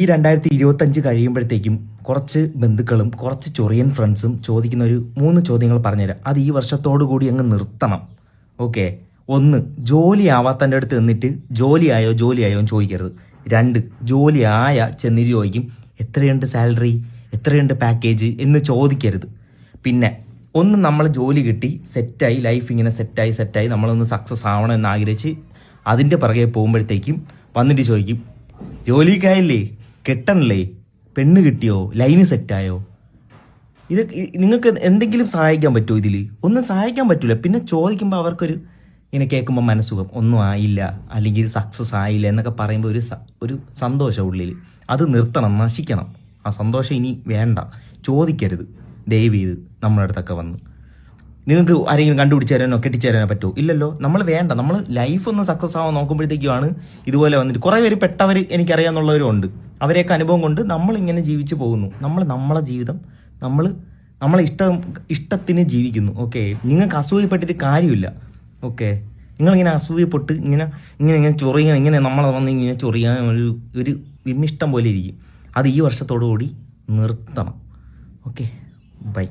ഈ 2025 കഴിയുമ്പോഴത്തേക്കും കുറച്ച് ബന്ധുക്കളും കുറച്ച് ചൊറിയൻ ഫ്രണ്ട്സും ചോദിക്കുന്ന ഒരു 3 ചോദ്യങ്ങൾ പറഞ്ഞുതരാം. അത് ഈ വർഷത്തോടു കൂടി അങ്ങ് നിർത്തണം. ഓക്കെ. 1, ജോലി ആവാത്തൻ്റെ അടുത്ത് നിന്നിട്ട് ജോലിയായോ എന്ന് ചോദിക്കരുത്. 2, ജോലി ആയ ചെന്നിട്ട് ചോദിക്കും എത്രയുണ്ട് സാലറി, എത്രയുണ്ട് പാക്കേജ് എന്ന് ചോദിക്കരുത്. പിന്നെ നമ്മൾ ജോലി കിട്ടി സെറ്റായി, ലൈഫ് ഇങ്ങനെ സെറ്റായി നമ്മളൊന്ന് സക്സസ് ആവണം എന്ന് ആഗ്രഹിച്ച് അതിൻ്റെ പിറകെ പോകുമ്പോഴത്തേക്കും വന്നിട്ട് ചോദിക്കും ജോലിക്കായില്ലേ, കെട്ടണില്ലേ, പെണ്ണ് കിട്ടിയോ, ലൈന് സെറ്റായോ. ഇത് നിങ്ങൾക്ക് എന്തെങ്കിലും സഹായിക്കാൻ പറ്റുമോ? ഇതിൽ ഒന്നും സഹായിക്കാൻ പറ്റില്ല. പിന്നെ ചോദിക്കുമ്പോൾ അവർക്കൊരു ഇങ്ങനെ കേൾക്കുമ്പോൾ മനസ്സുഖം, ഒന്നും ആയില്ല അല്ലെങ്കിൽ സക്സസ് ആയില്ല എന്നൊക്കെ പറയുമ്പോൾ ഒരു സന്തോഷം ഉള്ളിൽ. അത് നിർത്തണം, നശിക്കണം. ആ സന്തോഷം ഇനി വേണ്ട. ചോദിക്കരുത് ദയവ് ചെയ്ത് നമ്മുടെ അടുത്തൊക്കെ വന്ന്. നിങ്ങൾക്ക് ആരെങ്കിലും കണ്ടുപിടിച്ച് തരാനോ കെട്ടിച്ചു തരാനോ പറ്റുമോ? ഇല്ലല്ലോ. നമ്മൾ ലൈഫ് ഒന്ന് സക്സസ് ആവാൻ നോക്കുമ്പോഴത്തേക്കുമാണ് ഇതുപോലെ വന്നിട്ട് കുറേ പേര് പെട്ടവർ എനിക്കറിയാമെന്നുള്ളവരും ഉണ്ട്. അവരെയൊക്കെ അനുഭവം കൊണ്ട് നമ്മളിങ്ങനെ ജീവിച്ചു പോകുന്നു. നമ്മളെ ജീവിതം നമ്മളെ ഇഷ്ടത്തിന് ജീവിക്കുന്നു. ഓക്കെ. നിങ്ങൾക്ക് അസൂയപ്പെട്ടിട്ട് കാര്യമില്ല. ഓക്കെ. നിങ്ങളിങ്ങനെ അസൂയപ്പെട്ട് ഇങ്ങനെ ചൊറിയാൻ, ഇങ്ങനെ നമ്മളെ വന്ന് ഇങ്ങനെ ചൊറിയാൻ ഒരു വിമ്മിഷ്ടം പോലെ ഇരിക്കും. അത് ഈ വർഷത്തോടു കൂടി നിർത്തണം. ഓക്കെ. ബൈ.